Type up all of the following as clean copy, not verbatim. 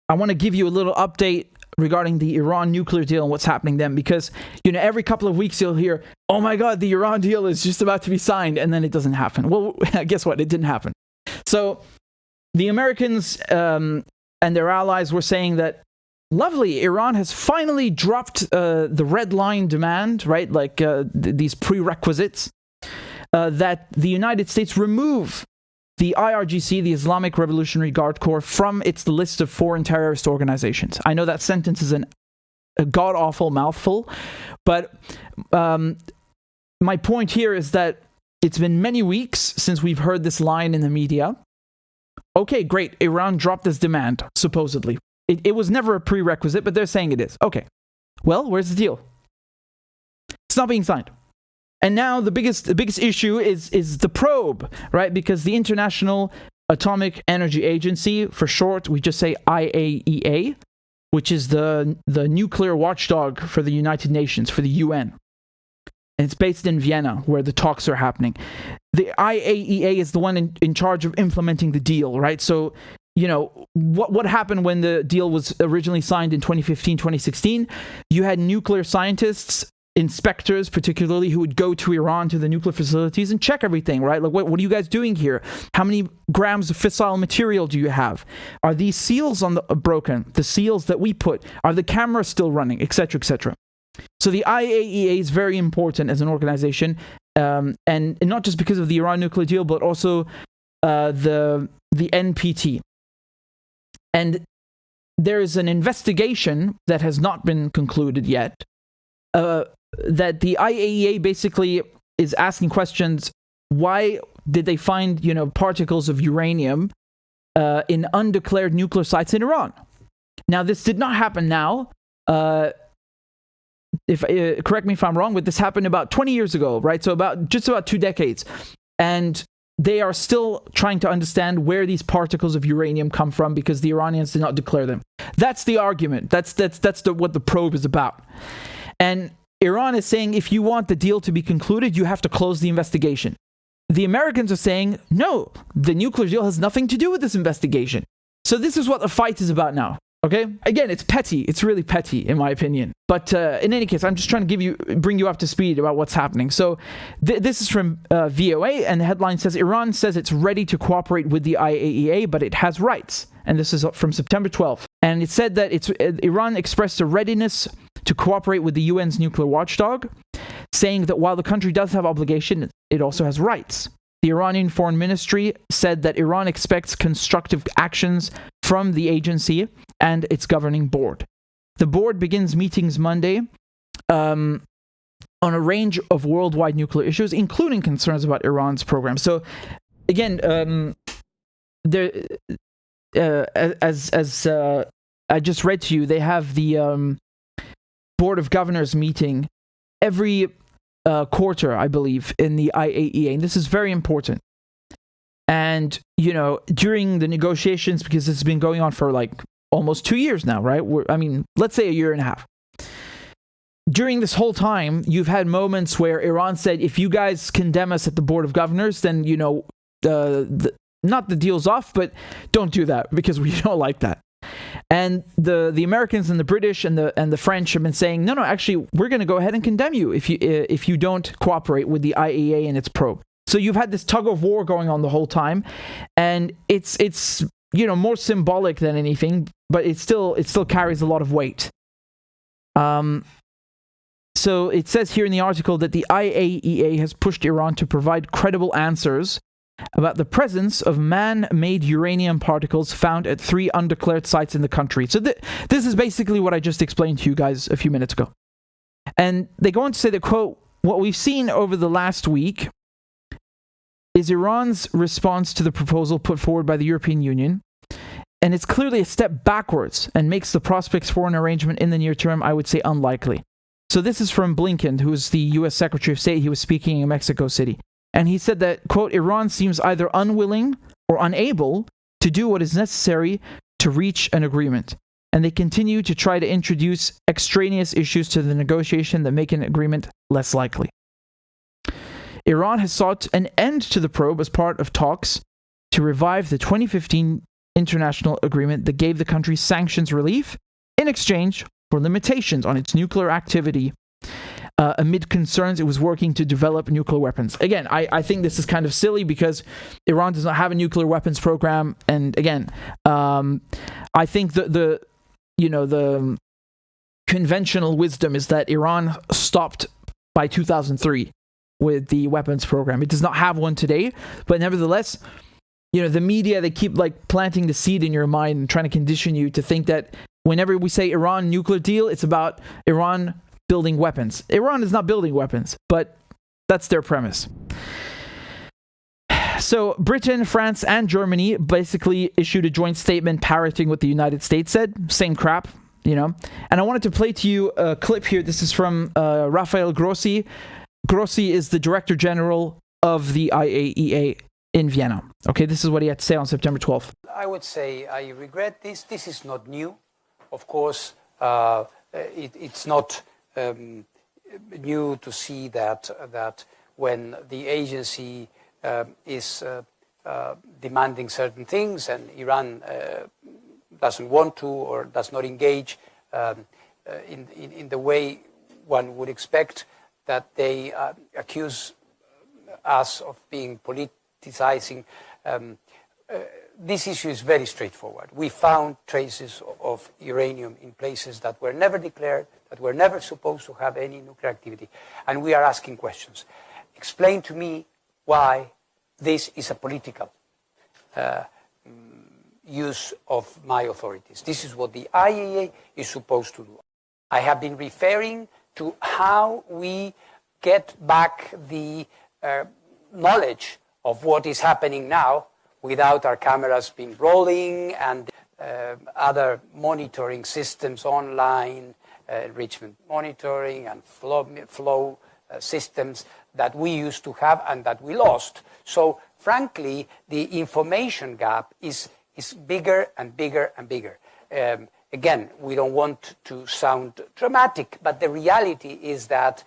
I want to give you a little update regarding the Iran nuclear deal and what's happening then, because, every couple of weeks you'll hear, oh my God, the Iran deal is just about to be signed, and then it doesn't happen. Well, guess what? It didn't happen. So the Americans and their allies were saying that, lovely, Iran has finally dropped the red line demand, right? Like these prerequisites, that the United States remove the IRGC, the Islamic Revolutionary Guard Corps, from its list of foreign terrorist organizations. I know that sentence is a god-awful mouthful, but my point here is that it's been many weeks since we've heard this line in the media. Okay, great, Iran dropped this demand, supposedly. It was never a prerequisite, but they're saying it is. Okay, well, where's the deal? It's not being signed. And now the biggest issue is the probe, right? Because the International Atomic Energy Agency, for short, we just say IAEA, which is the nuclear watchdog for the United Nations, for the UN. And it's based in Vienna, where the talks are happening. The IAEA is the one in charge of implementing the deal, right? So, what happened when the deal was originally signed in 2015, 2016? You had nuclear scientists, inspectors particularly, who would go to Iran, to the nuclear facilities, and check everything, right? Like, what are you guys doing here? How many grams of fissile material do you have? Are these seals broken? The seals that we put? Are the cameras still running? Etc., etc. So the IAEA is very important as an organization, and not just because of the Iran nuclear deal, but also the NPT. And there is an investigation that has not been concluded yet, that the IAEA basically is asking questions. Why did they find, particles of uranium in undeclared nuclear sites in Iran? Now, this did not happen now. Correct me if I'm wrong, but this happened about 20 years ago, right? So just about 2 decades. And they are still trying to understand where these particles of uranium come from, because the Iranians did not declare them. That's the argument. That's what the probe is about. And Iran is saying, if you want the deal to be concluded, you have to close the investigation. The Americans are saying, no, the nuclear deal has nothing to do with this investigation. So this is what the fight is about now. Okay? Again, it's petty. It's really petty, in my opinion. But in any case, I'm just trying to bring you up to speed about what's happening. So this is from VOA, and the headline says, Iran says it's ready to cooperate with the IAEA, but it has rights. And this is from September 12th. And it said that Iran expressed a readiness to cooperate with the UN's nuclear watchdog, saying that while the country does have obligation, it also has rights. The Iranian Foreign Ministry said that Iran expects constructive actions from the agency and its governing board. The board begins meetings Monday on a range of worldwide nuclear issues, including concerns about Iran's program. So, again, as I just read to you, they have the Board of Governors meeting every quarter, I believe, in the IAEA, and this is very important. And, during the negotiations, because this has been going on for like almost 2 years now, right? Let's say a year and a half. During this whole time, you've had moments where Iran said, if you guys condemn us at the Board of Governors, then, not the deal's off, but don't do that, because we don't like that. And the Americans and the British and the French have been saying, no, actually, we're going to go ahead and condemn you if you don't cooperate with the IAEA and its probe. So you've had this tug of war going on the whole time, and it's more symbolic than anything, but it still carries a lot of weight. So it says here in the article that the IAEA has pushed Iran to provide credible answers about the presence of man-made uranium particles found at 3 undeclared sites in the country. So this is basically what I just explained to you guys a few minutes ago. And they go on to say that, quote, what we've seen over the last week is Iran's response to the proposal put forward by the European Union, and it's clearly a step backwards and makes the prospects for an arrangement in the near term, I would say, unlikely. So this is from Blinken, who's the U.S. Secretary of State. He was speaking in Mexico City. And he said that, quote, Iran seems either unwilling or unable to do what is necessary to reach an agreement. And they continue to try to introduce extraneous issues to the negotiation that make an agreement less likely. Iran has sought an end to the probe as part of talks to revive the 2015 international agreement that gave the country sanctions relief in exchange for limitations on its nuclear activity amid concerns it was working to develop nuclear weapons. Again, I think this is kind of silly because Iran does not have a nuclear weapons program, and again, I think the conventional wisdom is that Iran stopped by 2003 with the weapons program. It does not have one today, but nevertheless, the media, they keep like planting the seed in your mind and trying to condition you to think that whenever we say Iran nuclear deal, it's about Iran building weapons. Iran is not building weapons, but that's their premise. So Britain, France, and Germany basically issued a joint statement parroting what the United States said. Same crap, And I wanted to play to you a clip here. This is from Rafael Grossi. Grossi is the Director General of the IAEA in Vienna. Okay, this is what he had to say on September 12th. I would say I regret this. This is not new. Of course, it's not new to see that when the agency is demanding certain things and Iran doesn't want to or does not engage in the way one would expect, that they accuse us of being politicizing. This issue is very straightforward. We found traces of uranium in places that were never declared, that were never supposed to have any nuclear activity. And we are asking questions. Explain to me why this is a political use of my authorities. This is what the IAEA is supposed to do. I have been referring to how we get back the knowledge of what is happening now without our cameras being rolling and other monitoring systems online, enrichment monitoring and flow systems that we used to have and that we lost. So frankly, the information gap is bigger and bigger and bigger. Again, we don't want to sound dramatic, but the reality is that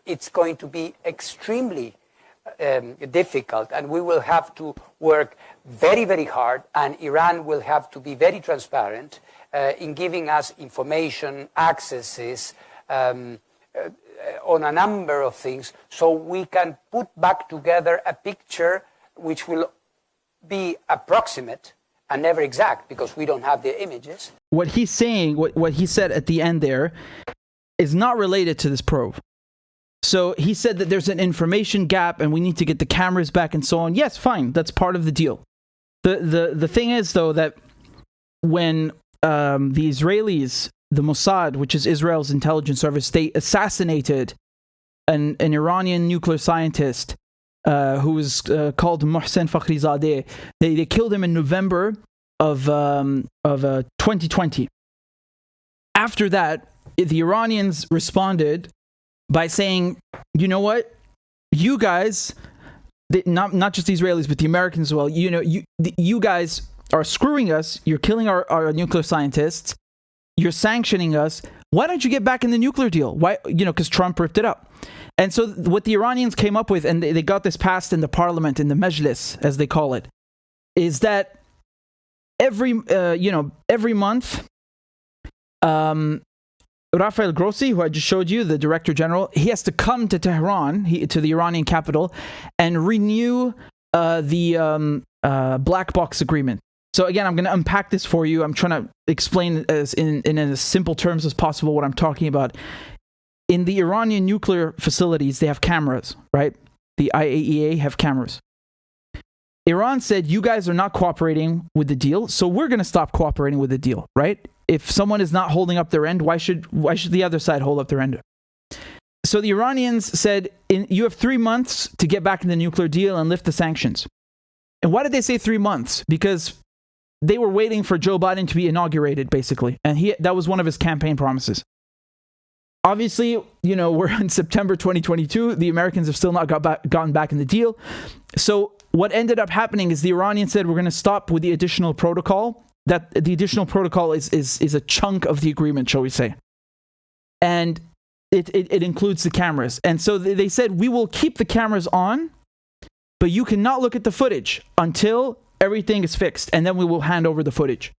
it's going to be extremely difficult, and we will have to work very, very hard, and Iran will have to be very transparent in giving us information, accesses on a number of things, so we can put back together a picture which will be approximate and never exact, because we don't have the images. What he's saying, what he said at the end there, is not related to this probe. So he said that there's an information gap and we need to get the cameras back and so on. Yes, fine, that's part of the deal. The thing is, though, that when the Israelis, the Mossad, which is Israel's intelligence service, they assassinated an Iranian nuclear scientist who was called Mohsen Fakhrizadeh. They killed him in November of 2020. After that, the Iranians responded by saying, you know what, you guys, not just the Israelis, but the Americans as well, you guys are screwing us, you're killing our nuclear scientists, you're sanctioning us, why don't you get back in the nuclear deal? Why, because Trump ripped it up. And so what the Iranians came up with, and they got this passed in the parliament, in the Majlis, as they call it, is that every month, Rafael Grossi, who I just showed you, the Director General, he has to come to Tehran, to the Iranian capital, and renew the black box agreement. So again, I'm going to unpack this for you. I'm trying to explain in as simple terms as possible what I'm talking about. In the Iranian nuclear facilities, they have cameras, right? The IAEA have cameras. Iran said, you guys are not cooperating with the deal, so we're going to stop cooperating with the deal, right? If someone is not holding up their end, why should the other side hold up their end? So the Iranians said, you have 3 months to get back in the nuclear deal and lift the sanctions. And why did they say 3 months? Because they were waiting for Joe Biden to be inaugurated, basically. And that was one of his campaign promises. Obviously, we're in September 2022. The Americans have still not gotten back in the deal. So what ended up happening is the Iranians said, we're going to stop with the additional protocol. That the additional protocol is a chunk of the agreement, shall we say. And it includes the cameras. And so they said, we will keep the cameras on, but you cannot look at the footage until everything is fixed, and then we will hand over the footage.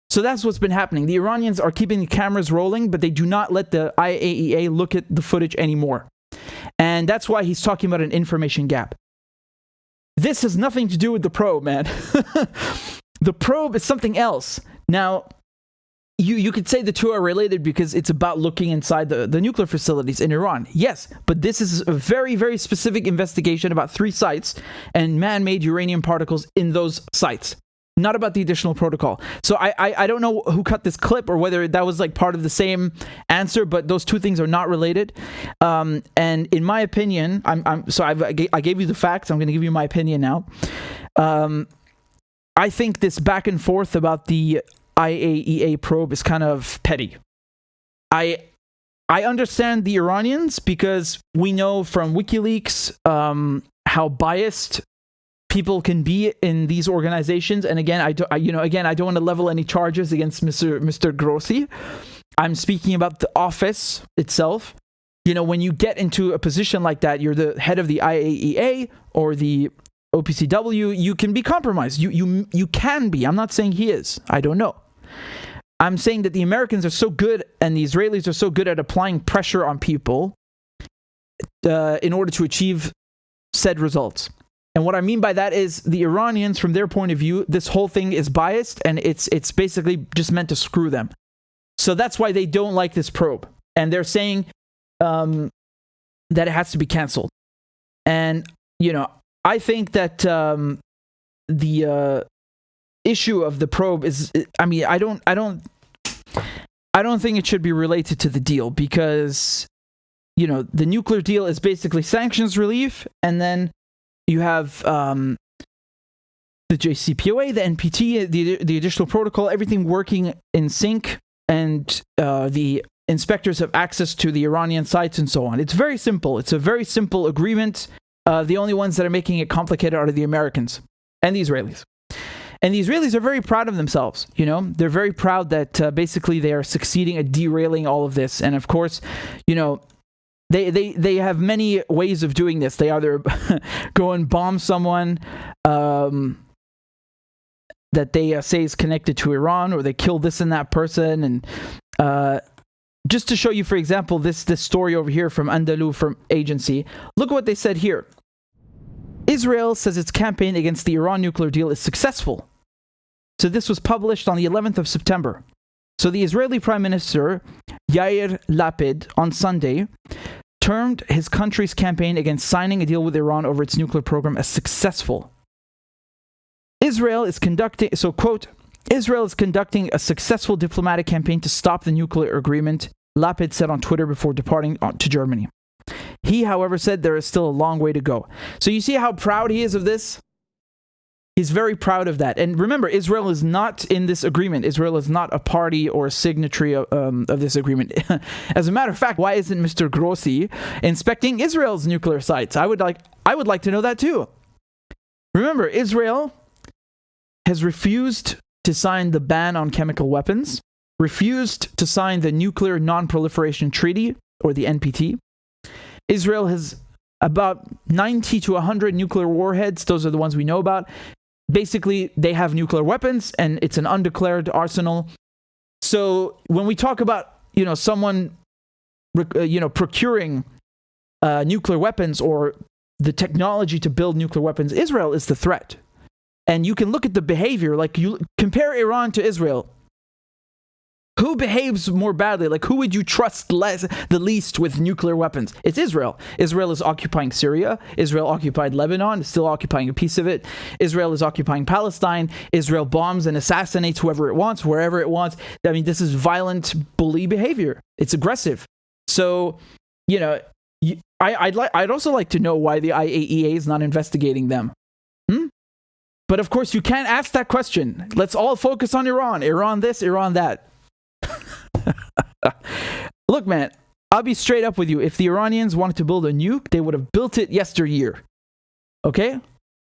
So that's what's been happening. The Iranians are keeping the cameras rolling, but they do not let the IAEA look at the footage anymore. And that's why he's talking about an information gap. This has nothing to do with the probe, man. The probe is something else. Now, you could say the two are related because it's about looking inside the nuclear facilities in Iran. Yes, but this is a very, very specific investigation about 3 sites and man-made uranium particles in those sites. Not about the additional protocol. So I don't know who cut this clip or whether that was like part of the same answer, but those two things are not related. And in my opinion, I gave you the facts. I'm going to give you my opinion now. I think this back and forth about the IAEA probe is kind of petty. I understand the Iranians because we know from WikiLeaks how biased people can be in these organizations. And again, I don't want to level any charges against Mr. Grossi. I'm speaking about the office itself. When you get into a position like that, you're the head of the IAEA or the OPCW, you can be compromised. You can be. I'm not saying he is. I don't know. I'm saying that the Americans are so good and the Israelis are so good at applying pressure on people in order to achieve said results. And what I mean by that is the Iranians, from their point of view, this whole thing is biased and it's basically just meant to screw them. So that's why they don't like this probe. And they're saying that it has to be canceled. And, I think that the issue of the probe is, I don't think it should be related to the deal because, the nuclear deal is basically sanctions relief, and then you have the JCPOA, the NPT, the additional protocol, everything working in sync, and the inspectors have access to the Iranian sites and so on. It's very simple. It's a very simple agreement. The only ones that are making it complicated are the Americans and the Israelis. And the Israelis are very proud of themselves, They're very proud that basically they are succeeding at derailing all of this. And of course, they have many ways of doing this. They either go and bomb someone that they say is connected to Iran, or they kill this and that person. And just to show you, for example, this story over here from Andalu, from Agency, look what they said here. Israel says its campaign against the Iran nuclear deal is successful. So this was published on the 11th of September. So the Israeli Prime Minister, Yair Lapid, on Sunday, termed his country's campaign against signing a deal with Iran over its nuclear program as successful. Israel is conducting a successful diplomatic campaign to stop the nuclear agreement, Lapid said on Twitter before departing to Germany. He, however, said there is still a long way to go. So you see how proud he is of this? He's very proud of that. And remember, Israel is not in this agreement. Israel is not a party or a signatory of this agreement. As a matter of fact, why isn't Mr. Grossi inspecting Israel's nuclear sites? I would like to know that too. Remember, Israel has refused to sign the ban on chemical weapons, refused to sign the Nuclear Non-Proliferation Treaty, or the NPT. Israel has about 90 to 100 nuclear warheads. Those are the ones we know about. Basically, they have nuclear weapons, and it's an undeclared arsenal. So when we talk about, someone, procuring nuclear weapons or the technology to build nuclear weapons, Israel is the threat. And you can look at the behavior, like you compare Iran to Israel. Who behaves more badly? Like, who would you trust the least with nuclear weapons? It's Israel. Israel is occupying Syria. Israel occupied Lebanon, is still occupying a piece of it. Israel is occupying Palestine. Israel bombs and assassinates whoever it wants, wherever it wants. I mean, this is violent bully behavior. It's aggressive. So, I'd also like to know why the IAEA is not investigating them. But of course, you can't ask that question. Let's all focus on Iran. Iran this, Iran that. Look, man, I'll be straight up with you. If the Iranians wanted to build a nuke, they would have built it yesteryear. Okay?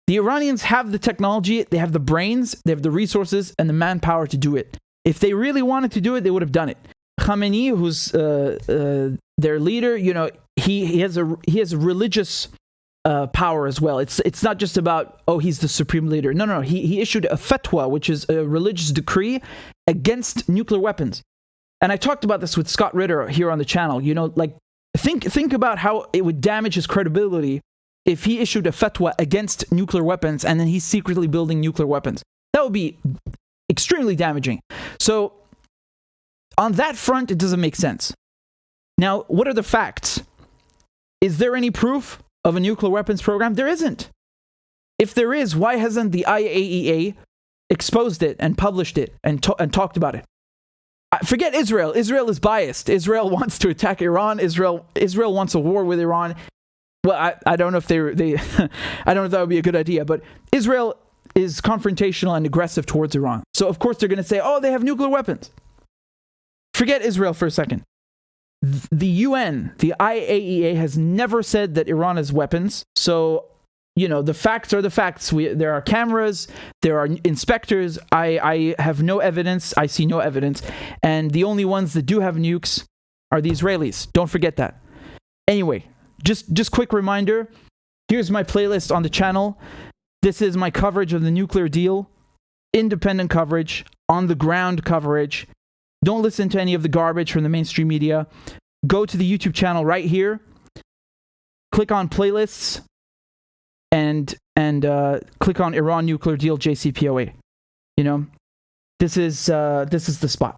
The Iranians have the technology, they have the brains, they have the resources, and the manpower to do it. If they really wanted to do it, they would have done it. Khamenei, who's their leader, he has a religious power as well. It's not just about, oh, he's the supreme leader. No. He issued a fatwa, which is a religious decree against nuclear weapons. And I talked about this with Scott Ritter here on the channel. You know, like, think about how it would damage his credibility if he issued a fatwa against nuclear weapons and then he's secretly building nuclear weapons. That would be extremely damaging. So on that front, it doesn't make sense. Now, what are the facts? Is there any proof of a nuclear weapons program? There isn't. If there is, why hasn't the IAEA exposed it and published it and talked about it? Forget Israel. Israel is biased. Israel wants to attack Iran. Israel wants a war with Iran. Well, I don't know if they I don't know if that would be a good idea, but Israel is confrontational and aggressive towards Iran. So of course they're going to say, oh, they have nuclear weapons. Forget Israel for a second. The UN, the IAEA, has never said that Iran has weapons. So, you know, the facts are the facts. There are cameras, there are inspectors. I have no evidence. I see no evidence. And the only ones that do have nukes are the Israelis. Don't forget that. Anyway, just quick reminder. Here's my playlist on the channel. This is my coverage of the nuclear deal. Independent coverage, on the ground coverage. Don't listen to any of the garbage from the mainstream media. Go to the YouTube channel right here. Click on playlists and click on Iran nuclear deal JCPOA. You know, this is the spot.